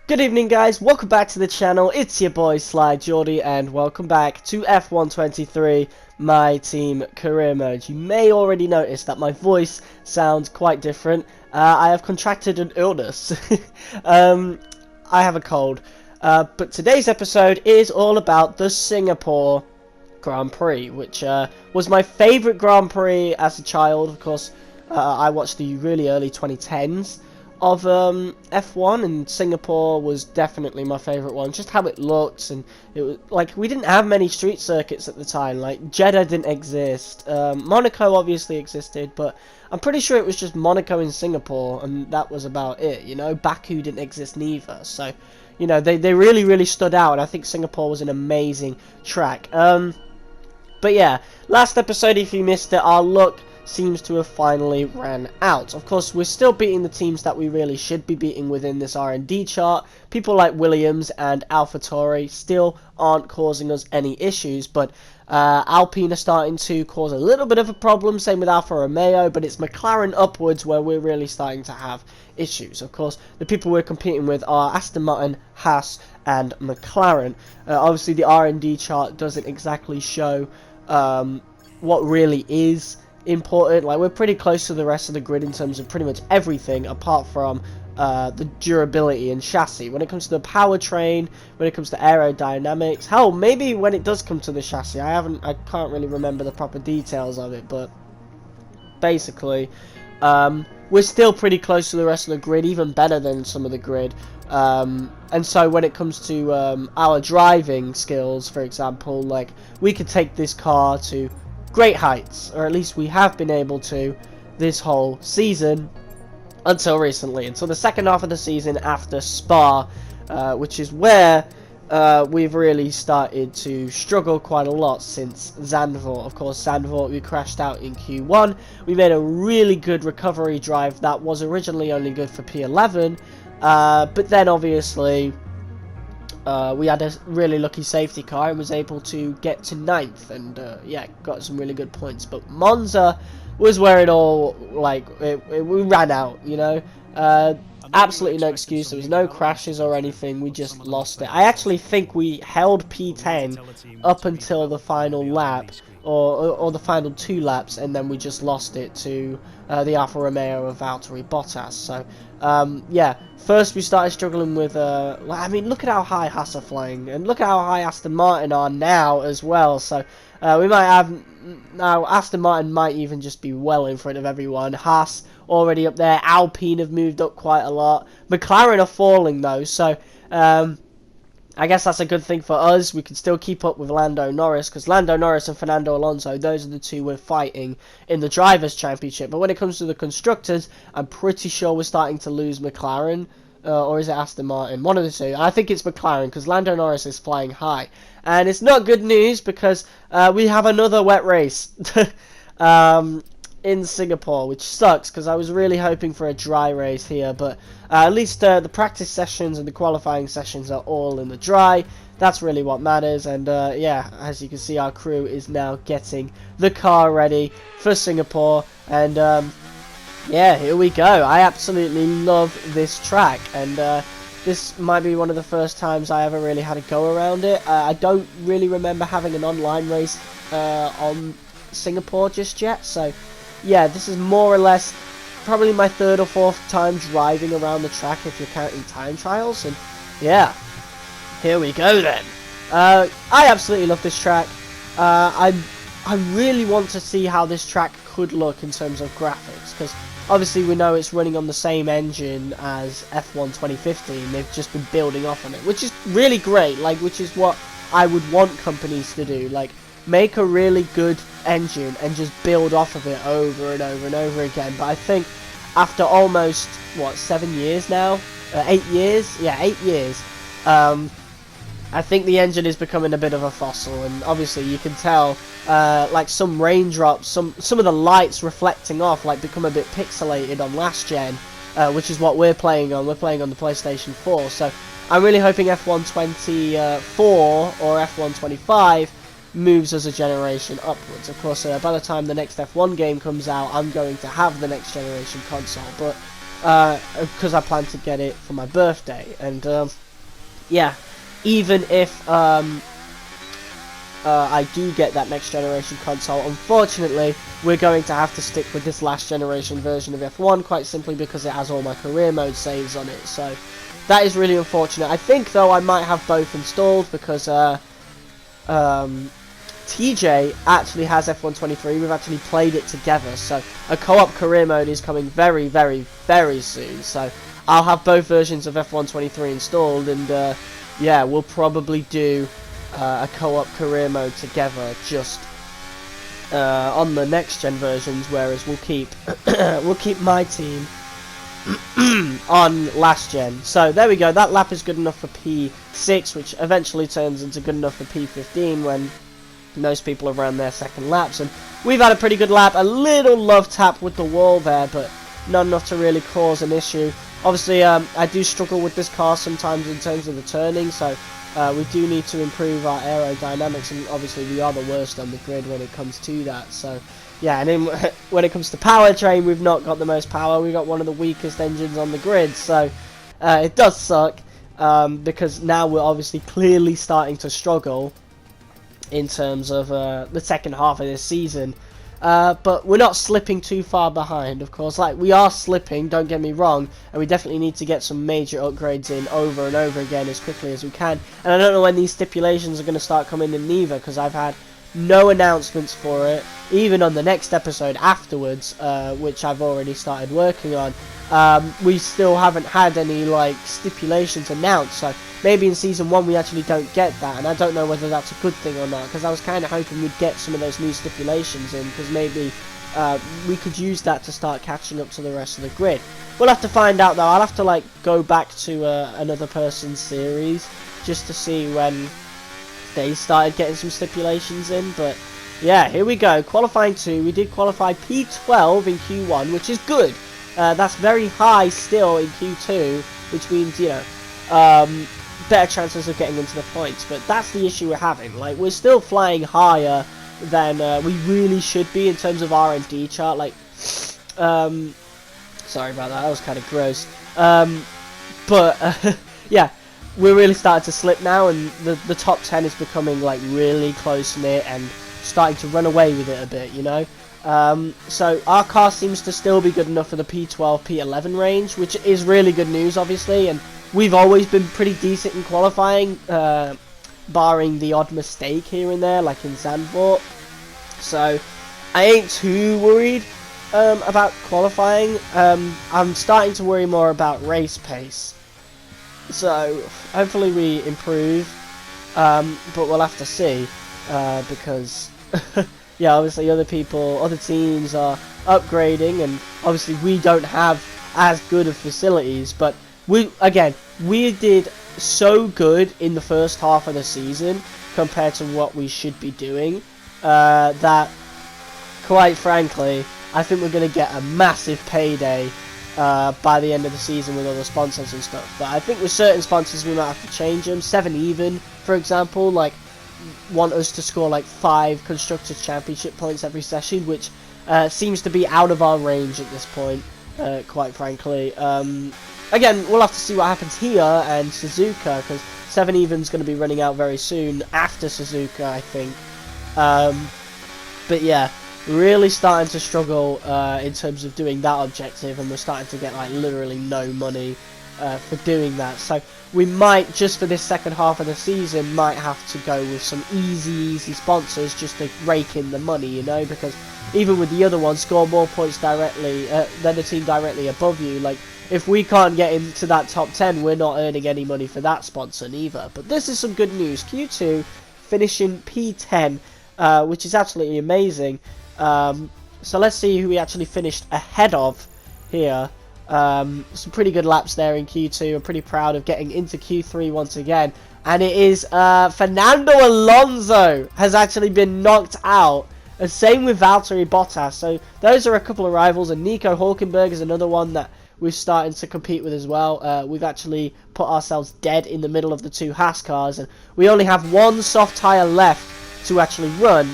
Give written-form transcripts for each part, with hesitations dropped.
Good evening guys, welcome back to the channel. It's your boy Sly Geordie and welcome back to F123 My Team Career Mode. You may already notice that my voice sounds quite different. I have contracted an illness. I have a cold. But today's episode is all about the Singapore Grand Prix, which was my favourite Grand Prix as a child. Of course, I watched the really early 2010s of F1, and Singapore was definitely my favourite one. Just how it looked, and it was like we didn't have many street circuits at the time. Like Jeddah didn't exist, Monaco obviously existed, but I'm pretty sure it was just Monaco and Singapore, and that was about it. You know, Baku didn't exist neither. So, you know, they really stood out, and I think Singapore was an amazing track. But yeah, last episode, if you missed it, our luck seems to have finally ran out. Of course, we're still beating the teams that we really should be beating within this R&D chart. People like Williams and AlphaTauri still aren't causing us any issues, but Alpine are starting to cause a little bit of a problem, same with Alfa Romeo, but it's McLaren upwards where we're really starting to have issues. Of course, the people we're competing with are Aston Martin, Haas, and McLaren. Obviously, the R&D chart doesn't exactly show what really is important. Like, we're pretty close to the rest of the grid in terms of pretty much everything apart from the durability and chassis. When it comes to the powertrain, when it comes to aerodynamics, hell, maybe when it does come to the chassis, I can't really remember the proper details of it, but basically we're still pretty close to the rest of the grid, even better than some of the grid. And so when it comes to our driving skills, for example, like, we could take this car to great heights, or at least we have been able to this whole season until recently, until the second half of the season after Spa, which is where we've really started to struggle quite a lot since Zandvoort. Of course, Zandvoort, we crashed out in Q1. We made a really good recovery drive that was originally only good for P11, but then obviously we had a really lucky safety car and was able to get to 9th, and yeah, got some really good points. But Monza was where it all, like, we ran out, you know. Absolutely no excuse. There was no crashes or anything. We just lost it. I actually think we held P10 up until the final lap, or the final 2 laps, and then we just lost it to the Alfa Romeo of Valtteri Bottas. So yeah, first we started struggling with I mean, look at how high Haas are flying, and look at how high Aston Martin are now as well. So we might have now, Aston Martin might even just be well in front of everyone. Haas already up there. Alpine have moved up quite a lot. McLaren are falling though, so I guess that's a good thing for us. We can still keep up with Lando Norris, because Lando Norris and Fernando Alonso, those are the two we're fighting in the Drivers' Championship. But when it comes to the Constructors, I'm pretty sure we're starting to lose McLaren. Or is it Aston Martin? One of the two. I think it's McLaren, because Lando Norris is flying high. And it's not good news, because we have another wet race in Singapore, which sucks, because I was really hoping for a dry race here. But at least the practice sessions and the qualifying sessions are all in the dry. That's really what matters. And yeah, as you can see, our crew is now getting the car ready for Singapore. And yeah, here we go. I absolutely love this track, and this might be one of the first times I ever really had a go around it. I don't really remember having an online race on Singapore just yet, so yeah, this is more or less probably my 3rd or 4th time driving around the track if you're counting time trials. And yeah, here we go then. I absolutely love this track. I really want to see how this track could look in terms of graphics, because obviously we know it's running on the same engine as F1 2015. They've just been building off on it, which is really great, like, which is what I would want companies to do. Like, make a really good engine and just build off of it over and over and over again. But I think after almost, what, 7 years now? 8 years? Yeah, 8 years. I think the engine is becoming a bit of a fossil, and obviously you can tell, like, some raindrops, some of the lights reflecting off, like, become a bit pixelated on last gen, which is what we're playing on. We're playing on the PlayStation 4, so I'm really hoping F1 24 or F1 25 moves us a generation upwards. Of course, by the time the next F1 game comes out, I'm going to have the next generation console, but because I plan to get it for my birthday. And yeah, even if I do get that next generation console, unfortunately we're going to have to stick with this last generation version of F1, quite simply because it has all my career mode saves on it. So that is really unfortunate. I think though I might have both installed, because TJ actually has F123. We've actually played it together, so a co-op career mode is coming very, very, very soon. So I'll have both versions of F123 installed, and yeah, we'll probably do a co-op career mode together, just on the next gen versions. Whereas we'll keep my team on last gen. So there we go. That lap is good enough for P6, which eventually turns into good enough for P15 when most people have ran their second laps. And we've had a pretty good lap. A little love tap with the wall there, but not enough to really cause an issue. Obviously, I do struggle with this car sometimes in terms of the turning, so we do need to improve our aerodynamics, and obviously we are the worst on the grid when it comes to that. So yeah, and then when it comes to powertrain, we've not got the most power. We've got one of the weakest engines on the grid, so it does suck, because now we're obviously clearly starting to struggle in terms of the second half of this season. But we're not slipping too far behind, of course. Like, we are slipping, don't get me wrong, and we definitely need to get some major upgrades in over and over again as quickly as we can. And I don't know when these stipulations are going to start coming in either, because I've had no announcements for it, even on the next episode afterwards, which I've already started working on. We still haven't had any, like, stipulations announced, so maybe in Season 1 we actually don't get that, and I don't know whether that's a good thing or not, because I was kind of hoping we'd get some of those new stipulations in, because maybe we could use that to start catching up to the rest of the grid. We'll have to find out though. I'll have to, like, go back to another person's series just to see when they started getting some stipulations in. But yeah, here we go. Qualifying 2, we did qualify P12 in Q1, which is good. That's very high still in Q2, which means, you know, better chances of getting into the points. But that's the issue we're having. Like, we're still flying higher than we really should be in terms of R&D chart. Like, sorry about that, that was kind of gross. But yeah, we're really starting to slip now, and the top 10 is becoming, like, really close-knit and starting to run away with it a bit, you know. So our car seems to still be good enough for the P12, P11 range, which is really good news, obviously, and we've always been pretty decent in qualifying, barring the odd mistake here and there, like in Zandvoort. So I ain't too worried about qualifying. I'm starting to worry more about race pace. So hopefully we improve, but we'll have to see, because yeah, obviously other teams are upgrading, and obviously we don't have as good of facilities. But we did so good in the first half of the season compared to what we should be doing, that, quite frankly, I think we're going to get a massive payday by the end of the season with all the sponsors and stuff. But I think with certain sponsors we might have to change them. 7 Even, for example, like, want us to score like 5 Constructors' Championship points every session, which seems to be out of our range at this point, quite frankly. Again, we'll have to see what happens here and Suzuka, because 7 Even's going to be running out very soon after Suzuka, I think. But yeah, really starting to struggle in terms of doing that objective, and we're starting to get, like, literally no money for doing that. So we might, just for this second half of the season, might have to go with some easy sponsors just to rake in the money, you know, because even with the other one, score more points directly than the team directly above you. Like, if we can't get into that top 10, we're not earning any money for that sponsor neither. But this is some good news. Q2 finishing P10, which is absolutely amazing. So let's see who we actually finished ahead of here. Some pretty good laps there in Q2. I'm pretty proud of getting into Q3 once again. And it is Fernando Alonso has actually been knocked out. And same with Valtteri Bottas. So those are a couple of rivals. And Nico Hulkenberg is another one that we're starting to compete with as well. We've actually put ourselves dead in the middle of the 2 Haas cars. And we only have 1 soft tyre left to actually run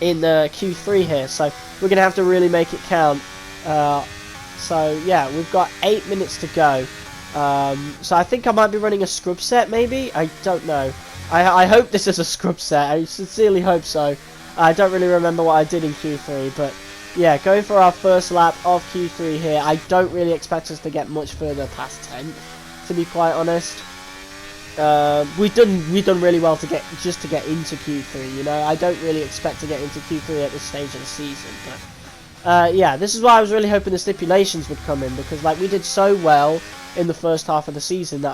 in Q3 here. So we're going to have to really make it count. So yeah, we've got 8 minutes to go. So I think I might be running a scrub set, maybe? I don't know. I hope this is a scrub set. I sincerely hope so. I don't really remember what I did in Q3, but yeah, going for our first lap of Q3 here. I don't really expect us to get much further past 10th, to be quite honest. We've done really well to get into Q3. You know, I don't really expect to get into Q3 at this stage of the season, but yeah, this is why I was really hoping the stipulations would come in, because like we did so well in the first half of the season that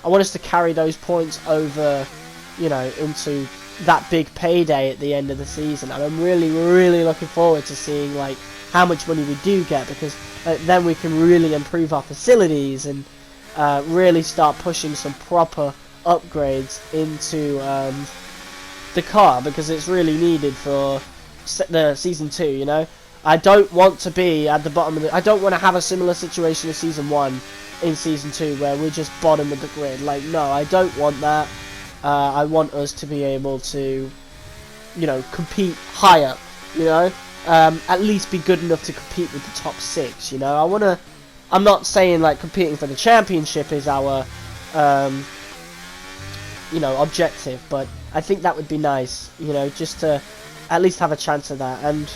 I want us to carry those points over, you know, into that big payday at the end of the season. And I'm really looking forward to seeing like how much money we do get, because then we can really improve our facilities and really start pushing some proper upgrades into the car, because it's really needed for the season 2, you know. I don't want to be at the bottom of the... I don't want to have a similar situation as season 1 in season 2 where we're just bottom of the grid. Like, no, I don't want that. I want us to be able to, you know, compete higher, you know. At least be good enough to compete with the top 6, you know. I'm not saying like competing for the championship is our, you know, objective, but I think that would be nice, you know, just to at least have a chance of that. And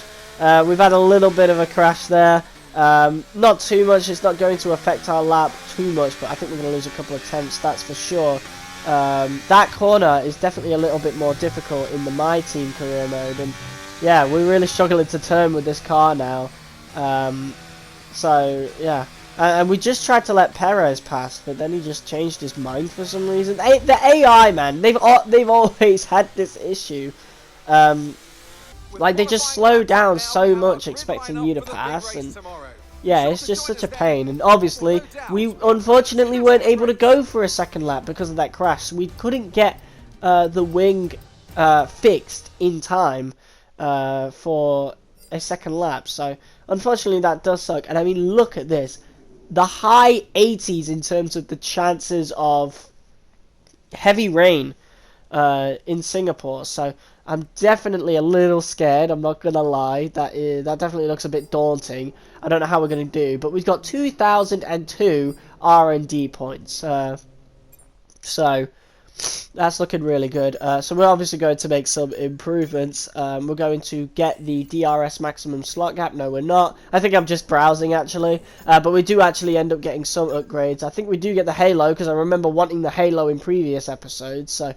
we've had a little bit of a crash there. Not too much. It's not going to affect our lap too much, but I think we're going to lose a couple of tenths, that's for sure. That corner is definitely a little bit more difficult in the MyTeam career mode, and yeah, we're really struggling to turn with this car now. So yeah, and we just tried to let Perez pass, but then he just changed his mind for some reason. The AI, man, they've always had this issue. Like they just slow down so much expecting you to pass, and yeah, it's just such a pain. And obviously we unfortunately weren't able to go for a second lap because of that crash, so we couldn't get the wing fixed in time for a second lap. So unfortunately that does suck. And I mean, look at this, the high 80s in terms of the chances of heavy rain in Singapore. So I'm definitely a little scared, I'm not gonna lie. That definitely looks a bit daunting. I don't know how we're gonna do, but we've got 2002 R&D points, so that's looking really good. So we're obviously going to make some improvements. We're going to get the DRS maximum slot gap. No, we're not. I think I'm just browsing actually, but we do actually end up getting some upgrades. I think we do get the halo, because I remember wanting the halo in previous episodes, so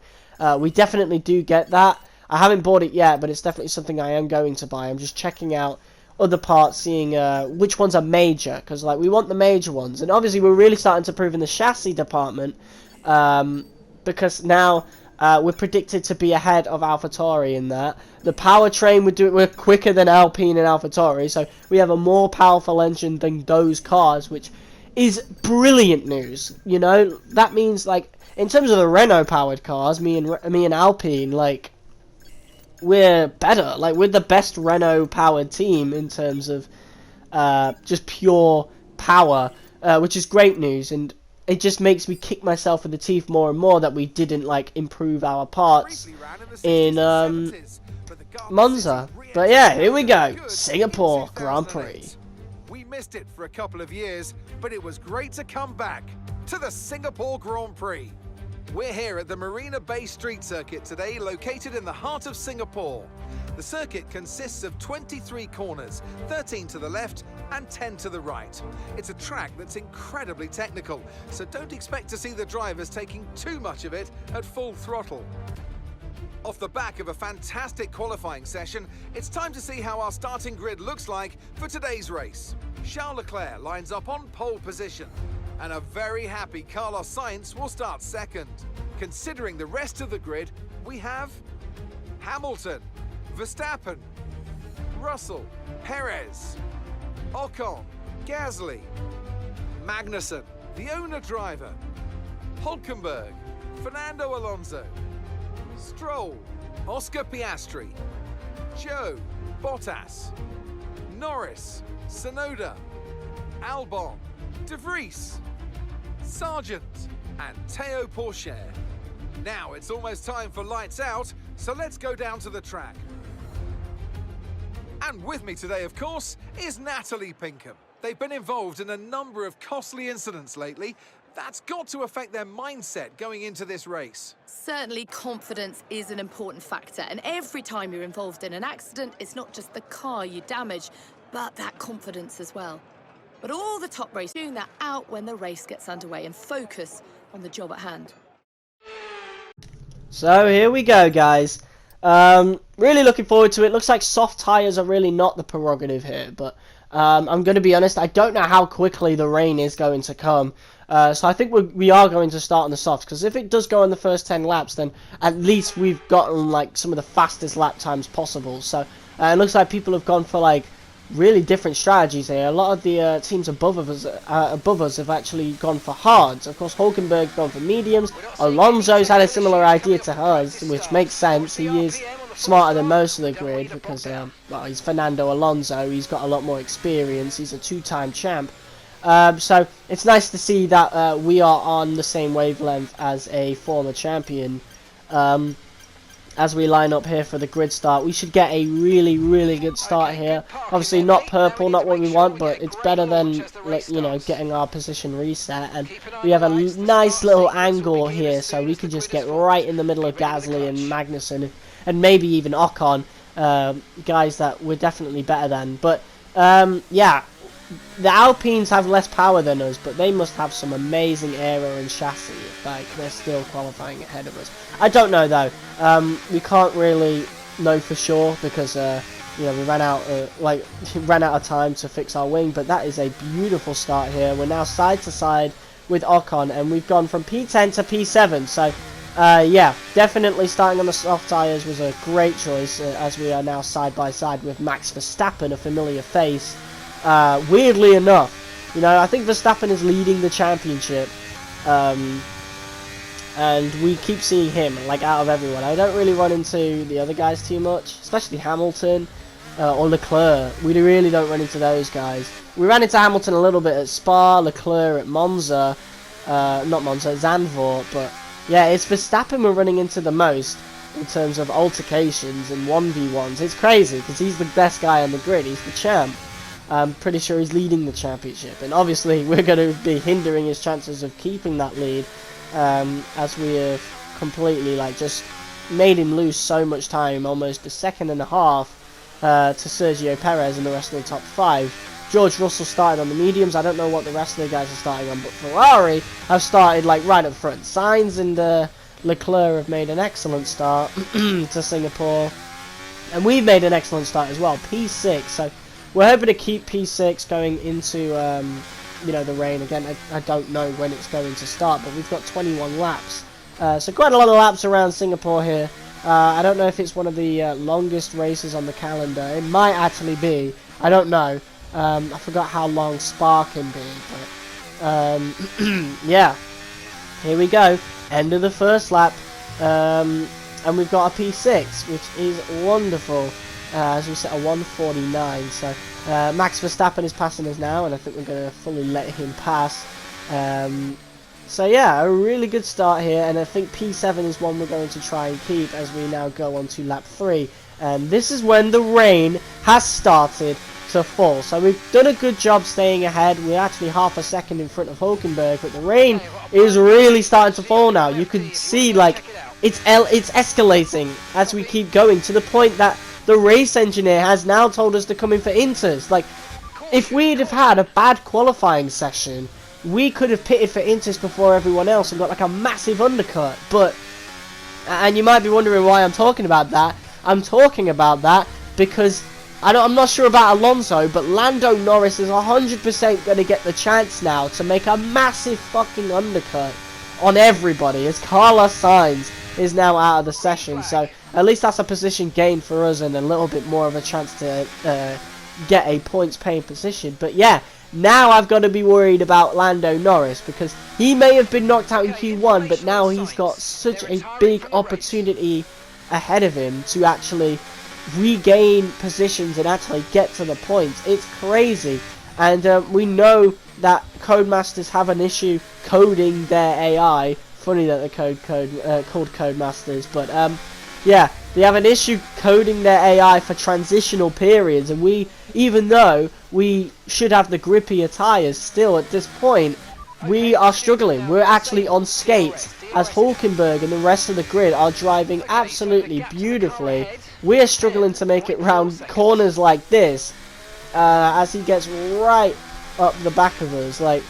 we definitely do get that. I haven't bought it yet, but it's definitely something I am going to buy. I'm just checking out other parts, seeing which ones are major, because like we want the major ones. And obviously we're really starting to improve in the chassis department, because now we're predicted to be ahead of AlphaTauri in that. The powertrain, we're quicker than Alpine and AlphaTauri, so we have a more powerful engine than those cars, which is brilliant news. You know, that means like in terms of the Renault powered cars, me and Alpine, like, we're better. Like, we're the best Renault powered team in terms of just pure power, which is great news. And it just makes me kick myself in the teeth more and more that we didn't like improve our parts in Monza. But yeah, here we go, Singapore Grand Prix. We missed it for a couple of years, but it was great to come back to the Singapore Grand Prix. We're here at the Marina Bay Street Circuit today, located in the heart of Singapore. The circuit consists of 23 corners, 13 to the left and 10 to the right. It's a track that's incredibly technical, so don't expect to see the drivers taking too much of it at full throttle. Off the back of a fantastic qualifying session, it's time to see how our starting grid looks like for today's race. Charles Leclerc lines up on pole position, and a very happy Carlos Sainz will start second. Considering the rest of the grid, we have Hamilton, Verstappen, Russell, Perez, Ocon, Gasly, Magnussen, the owner driver, Hülkenberg, Fernando Alonso, Stroll, Oscar Piastri, Joe, Bottas, Norris, Tsunoda, Albon, De Vries, Sargent and Théo Pourchaire. Now it's almost time for lights out, so let's go down to the track. And with me today, of course, is Natalie Pinkham, They've been involved in a number of costly incidents lately. That's got to affect their mindset going into this race. Certainly, confidence is an important factor, and every time you're involved in an accident, it's not just the car you damage, but that confidence as well. But all the top racers tune that out when the race gets underway and focus on the job at hand. So here we go, guys. Really looking forward to it. Looks like soft tyres are really not the prerogative here, but I'm going to be honest, I don't know how quickly the rain is going to come. So I think we are going to start on the softs, because if it does go in the first 10 laps, then at least we've gotten like some of the fastest lap times possible. So it looks like people have gone for like really different strategies here. A lot of the teams above us have actually gone for hards. Of course, Hulkenberg's gone for mediums. Alonso's had a similar idea to us, which makes sense. He is smarter than most of the grid because well, he's Fernando Alonso. He's got a lot more experience. He's a two-time champ. So it's nice to see that we are on the same wavelength as a former champion. As we line up here for the grid start, we should get a really, really good start here. Obviously not purple, not what we want, but it's better than, like, you know, getting our position reset. And we have a nice little angle here, so we can just get right in the middle of Gasly and Magnussen, and maybe even Ocon, guys that we're definitely better than. But yeah, the Alpines have less power than us, but they must have some amazing aero and chassis. Like, they're still qualifying ahead of us. I don't know though. We can't really know for sure because you know, we ran out of time to fix our wing. But that is a beautiful start here. We're now side to side with Ocon, and we've gone from P10 to P7. So yeah, definitely starting on the soft tyres was a great choice, as we are now side by side with Max Verstappen, a familiar face. Weirdly enough, you know, I think Verstappen is leading the championship, and we keep seeing him, like, out of everyone. I don't really run into the other guys too much, especially Hamilton or Leclerc. We really don't run into those guys. We ran into Hamilton a little bit at Spa, Leclerc at Monza, not Monza, Zandvoort, but yeah, it's Verstappen we're running into the most in terms of altercations and 1v1s. It's crazy, because he's the best guy on the grid, he's the champ. I'm pretty sure he's leading the championship, and obviously we're going to be hindering his chances of keeping that lead, as we have completely, like, just made him lose so much time, almost a second and a half, to Sergio Perez and the rest of the top 5. George Russell started on the mediums. I don't know what the rest of the guys are starting on, but Ferrari have started, like, right up front. Sainz and Leclerc have made an excellent start to Singapore, and we've made an excellent start as well, P6. So we're hoping to keep P6 going into, you know, the rain. Again, I don't know when it's going to start, but we've got 21 laps. So quite a lot of laps around Singapore here. I don't know if it's one of the longest races on the calendar. It might actually be. I don't know. I forgot how long Spa can be. But yeah, here we go. End of the first lap. And we've got a P6, which is wonderful. As we set a 1:49, so Max Verstappen is passing us now, and I think we're going to fully let him pass. So yeah, a really good start here, and I think P7 is one we're going to try and keep as we now go on to lap 3. And this is when the rain has started to fall. So we've done a good job staying ahead. We're actually half a second in front of Hulkenberg, but the rain is really starting to fall now. You can see, like, it's escalating as we keep going, to the point that the race engineer has now told us to come in for inters. Like, if we'd have had a bad qualifying session, we could have pitted for inters before everyone else and got like a massive undercut. But, and you might be wondering why I'm talking about that. I'm talking about that because I'm not sure about Alonso, but Lando Norris is 100% going to get the chance now to make a massive fucking undercut on everybody, as Carlos Sainz is now out of the session. So at least that's a position gain for us and a little bit more of a chance to get a points paying position. But yeah, now I've got to be worried about Lando Norris, because he may have been knocked out in Q1, but now he's got such a big opportunity ahead of him to actually regain positions and actually get to the points. It's crazy. And we know that Codemasters have an issue coding their AI. Funny that they're called Codemasters, but yeah, they have an issue coding their AI for transitional periods, and we, even though we should have the grippier tyres, still at this point, we are struggling. We're actually on skates, as Hulkenberg and the rest of the grid are driving absolutely beautifully. We're struggling to make it round corners like this, as he gets right up the back of us. Like,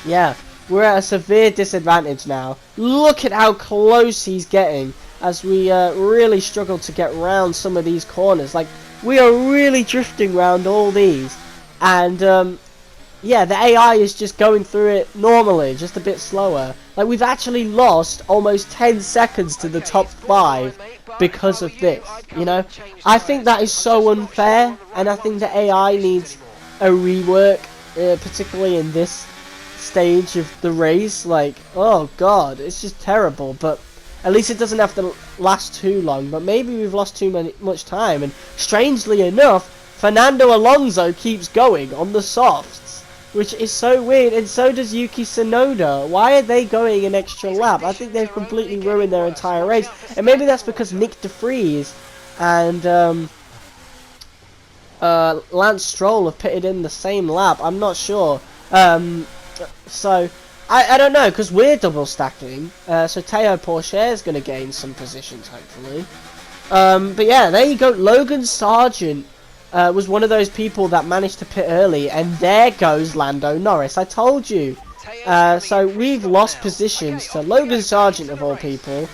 yeah, we're at a severe disadvantage now. Look at how close he's getting, as we really struggle to get round some of these corners. Like, we are really drifting round all these, and yeah, the AI is just going through it normally, just a bit slower. Like, we've actually lost almost 10 seconds to the top 5 because of this, you know? I think that is so unfair, and I think the AI needs a rework, particularly in this stage of the race. Like, oh god, it's just terrible, but at least it doesn't have to last too long. But maybe we've lost much time, and strangely enough, Fernando Alonso keeps going on the softs, which is so weird, and so does Yuki Tsunoda. Why are they going an extra lap? I think they've completely ruined their entire race, and maybe that's because Nick de Vries and Lance Stroll have pitted in the same lap. I'm not sure. So I don't know, because we're double stacking. So Teo Pourchaire is going to gain some positions, hopefully. But yeah, there you go. Logan Sargent was one of those people that managed to pit early, and there goes Lando Norris. I told you. So we've lost positions to Logan Sargent, of all people.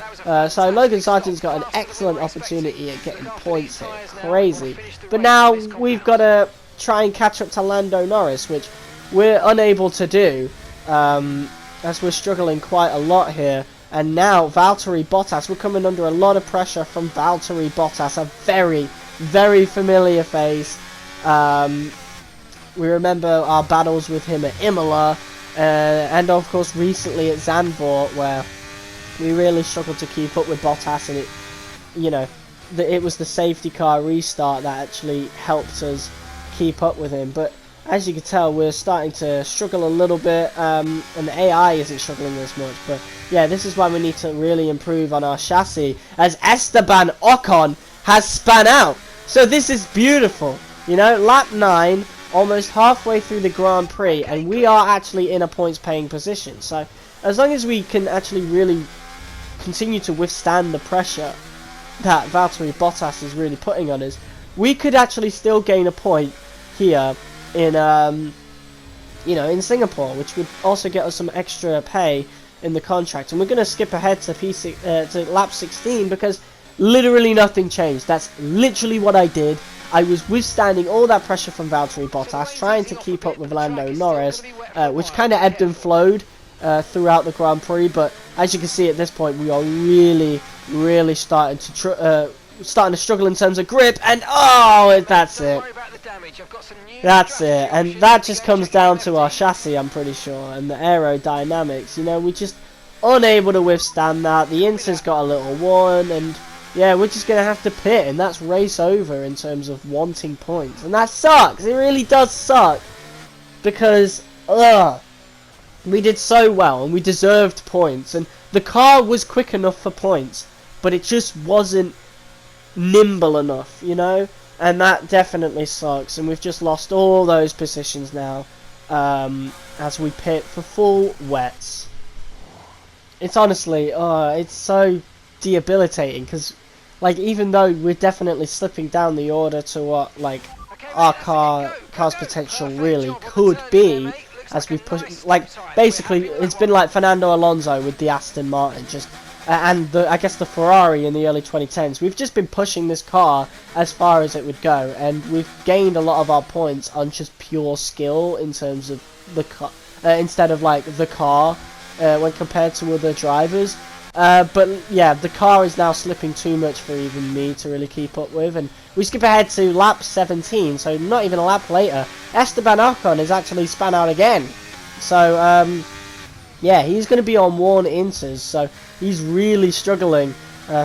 So Logan Sargent's got an excellent opportunity at getting points here. Crazy. But now we've got to try and catch up to Lando Norris, which we're unable to do, as we're struggling quite a lot here. And now Valtteri Bottas, we're coming under a lot of pressure from Valtteri Bottas, a very familiar face. We remember our battles with him at Imola, and of course recently at Zandvoort, where we really struggled to keep up with Bottas, and it, you know, it was the safety car restart that actually helped us keep up with him. But as you can tell, we're starting to struggle a little bit, and the AI isn't struggling as much. But yeah, this is why we need to really improve on our chassis, as Esteban Ocon has spun out. So this is beautiful, you know, lap 9, almost halfway through the Grand Prix, and we are actually in a points paying position. So as long as we can actually really continue to withstand the pressure that Valtteri Bottas is really putting on us, we could actually still gain a point here in you know, in Singapore, which would also get us some extra pay in the contract. And we're going to skip ahead to to lap 16, because literally nothing changed. That's literally what I did. I was withstanding all that pressure from Valtteri Bottas, trying to keep up with Lando Norris, which kind of ebbed and flowed throughout the Grand Prix. But as you can see at this point, we are really starting to struggle in terms of grip, and oh, that's it. That's it, and that just comes down to our chassis, I'm pretty sure, and the aerodynamics. You know, we're just unable to withstand that. The Inter's got a little worn, and yeah, we're just going to have to pit, and that's race over in terms of wanting points. And that sucks. It really does suck, because we did so well, and we deserved points, and the car was quick enough for points, but it just wasn't nimble enough, you know, and that definitely sucks. And we've just lost all those positions now, as we pit for full wets. It's honestly, it's so debilitating, because like, even though we're definitely slipping down the order to what like our car's potential really could be, as we've pushed, like, basically it's been like Fernando Alonso with the Aston Martin, just and I guess the Ferrari in the early 2010s. We've just been pushing this car as far as it would go, and we've gained a lot of our points on just pure skill in terms of the car, instead of like the car when compared to other drivers. But yeah, the car is now slipping too much for even me to really keep up with, and we skip ahead to lap 17, so not even a lap later, Esteban Ocon is actually spun out again. So yeah, he's going to be on worn Inters, so he's really struggling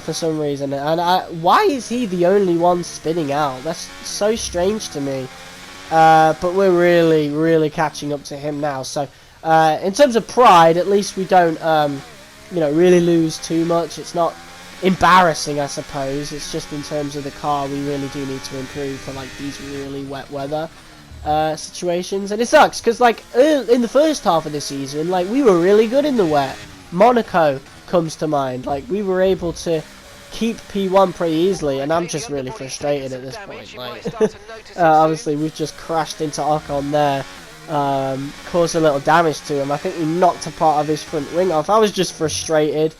for some reason. And why is he the only one spinning out? That's so strange to me. But we're really catching up to him now. So in terms of pride, at least we don't you know, really lose too much. It's not embarrassing, I suppose. It's just in terms of the car, we really do need to improve for like these really wet weather situations. And it sucks because like in the first half of the season, like we were really good in the wet. Monaco comes to mind. Like we were able to keep P1 pretty easily, and I'm just really frustrated at this point. Like obviously we've just crashed into Ocon there, caused a little damage to him. I think we knocked a part of his front wing off. I was just frustrated.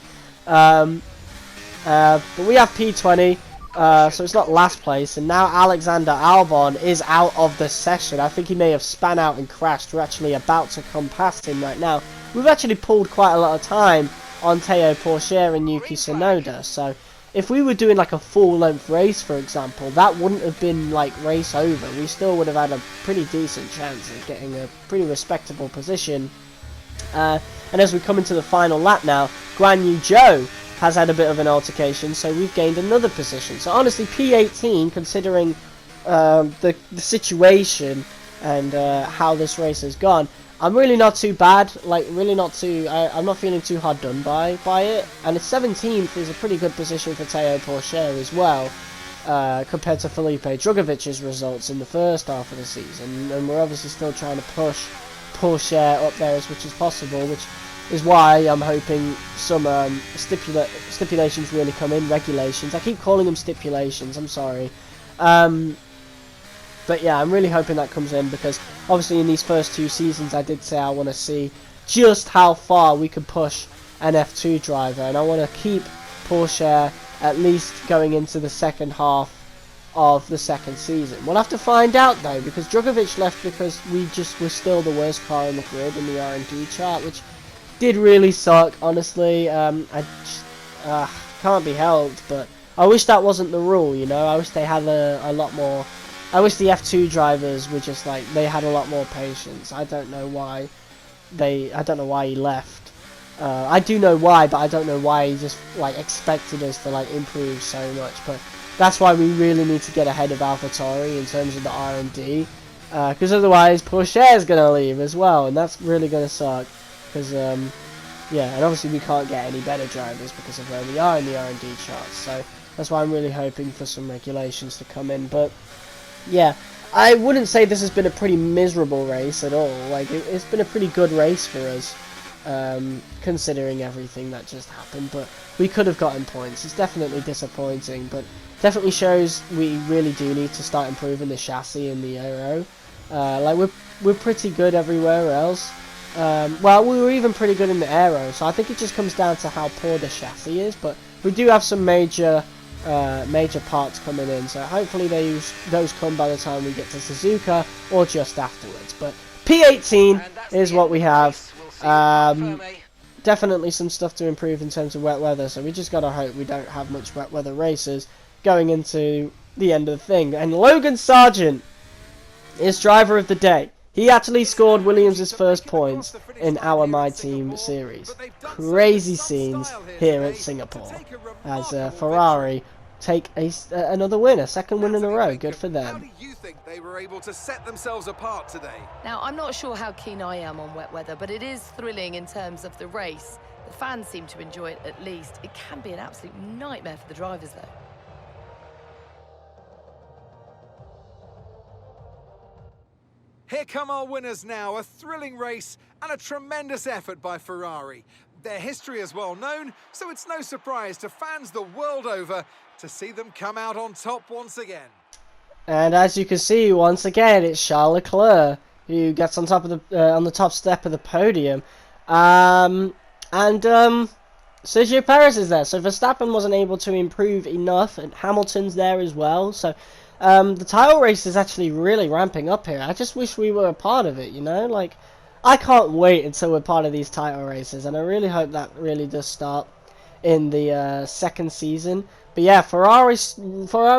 But we have P20, so it's not last place, and now Alexander Albon is out of the session. I think he may have span out and crashed. We're actually about to come past him right now. We've actually pulled quite a lot of time on Teo Pourchaire and Yuki Tsunoda, so if we were doing like a full length race, for example, that wouldn't have been like race over. We still would have had a pretty decent chance of getting a pretty respectable position. And as we come into the final lap now, Guan Yu Zhou has had a bit of an altercation, so we've gained another position. So honestly, P18, considering the situation and how this race has gone, I'm really not too bad. Like really not too. I'm not feeling too hard done by it. And 17th is a pretty good position for Teo Pourchaire as well, compared to Felipe Drugovic's results in the first half of the season. And we're obviously still trying to push Pourchaire up there as much as possible, which is why I'm hoping some stipulations really come in. Regulations. I keep calling them stipulations. I'm sorry. But yeah, I'm really hoping that comes in, because obviously in these first two seasons I did say I want to see just how far we can push an F2 driver, and I want to keep Pourchaire at least going into the second half of the second season. We'll have to find out though, because Drugovic left because we just were still the worst car in the grid in the R&D chart, which did really suck, honestly. I just can't be helped, but I wish that wasn't the rule, you know. I wish they had a lot more. I wish the F2 drivers were just like, they had a lot more patience. I don't know why he left. I do know why, but I don't know why he just like expected us to like improve so much. But that's why we really need to get ahead of AlphaTauri in terms of the R&D, because otherwise Pourchaire is gonna leave as well, and that's really gonna suck. Because yeah, and obviously we can't get any better drivers because of where we are in the R&D charts. So that's why I'm really hoping for some regulations to come in. But yeah, I wouldn't say this has been a pretty miserable race at all. Like it's been a pretty good race for us, considering everything that just happened. But we could have gotten points. It's definitely disappointing, but definitely shows we really do need to start improving the chassis and the aero. Like we're pretty good everywhere else. Well, we were even pretty good in the aero, so I think it just comes down to how poor the chassis is. But we do have some major parts coming in, so hopefully those come by the time we get to Suzuka or just afterwards. But P18 is what we have. Definitely some stuff to improve in terms of wet weather, so we just gotta hope we don't have much wet weather races going into the end of the thing. And Logan Sargent is driver of the day. He actually scored Williams' first points in our MyTeam series. Crazy scenes here at Singapore as Ferrari take another win, a second win in a row. Good for them. How do you think they were able to set themselves apart today? Now, I'm not sure how keen I am on wet weather, but it is thrilling in terms of the race. The fans seem to enjoy it at least. It can be an absolute nightmare for the drivers, though. Here come our winners now, a thrilling race and a tremendous effort by Ferrari. Their history is well known, so it's no surprise to fans the world over to see them come out on top once again. And as you can see, once again, it's Charles Leclerc who gets on top of the on the top step of the podium, and Sergio Perez is there. So Verstappen wasn't able to improve enough, and Hamilton's there as well. So the title race is actually really ramping up here. I just wish we were a part of it, you know? Like, I can't wait until we're part of these title races, and I really hope that really does start in the second season. But yeah, Ferrari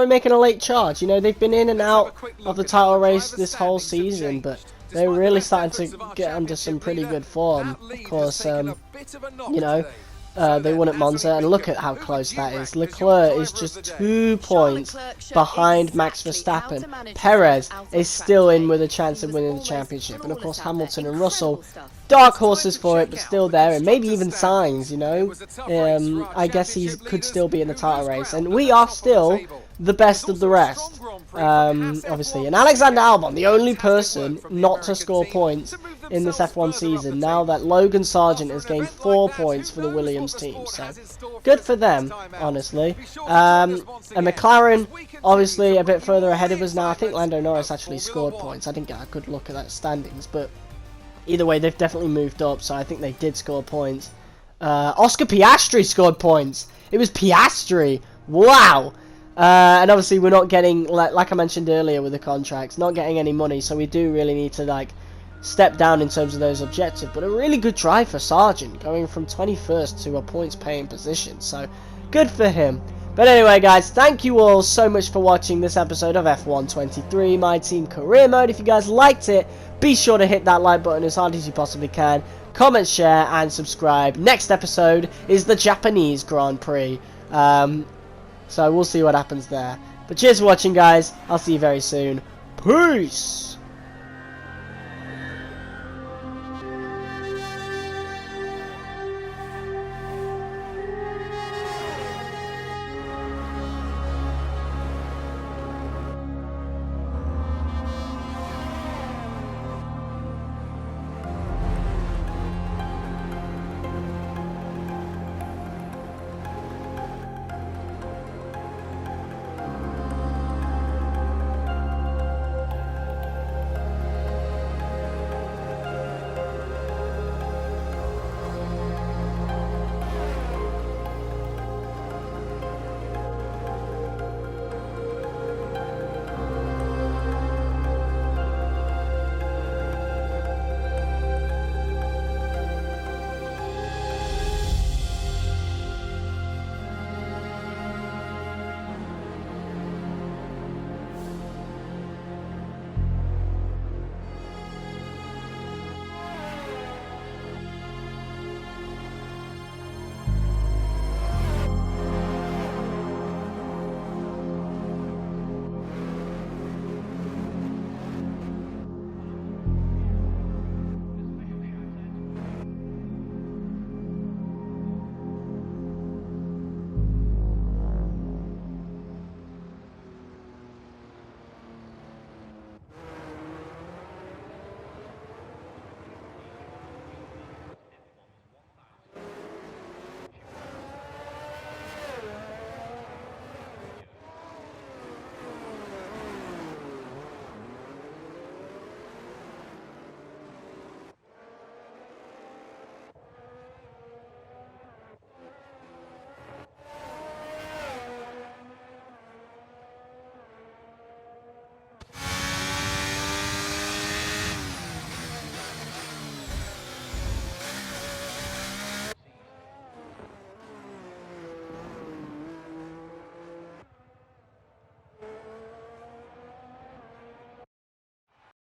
making a late charge. You know, they've been in and out of the title race this whole season, but they're really starting to get under some pretty good form. Of course, you know, they won at Monza, and look at how close that is. Leclerc is just 2 points behind Max Verstappen. Perez is still in with a chance of winning the championship, and of course Hamilton and Russell dark horses for it, but still there, and maybe even signs, you know. I guess he could still be in the title race, and we are still the best of the rest, obviously. And Alexander Albon, the only person not to score points in this F1 season, now that Logan Sargent has gained 4 points for the Williams team, so good for them, honestly. And McLaren, obviously, a bit further ahead of us now. I think Lando Norris actually scored points. I didn't get a good look at that standings, but either way, they've definitely moved up, so I think they did score points. Oscar Piastri scored points. It was Piastri. Wow. And obviously we're not getting, like I mentioned earlier with the contracts, not getting any money, so we do really need to like step down in terms of those objectives. But a really good drive for Sargent, going from 21st to a points paying position, so good for him. But anyway guys, thank you all so much for watching this episode of F1 23 My Team Career Mode. If you guys liked it, be sure to hit that like button as hard as you possibly can, comment, share and subscribe. Next episode is the Japanese Grand Prix. So we'll see what happens there. But cheers for watching guys. I'll see you very soon. Peace!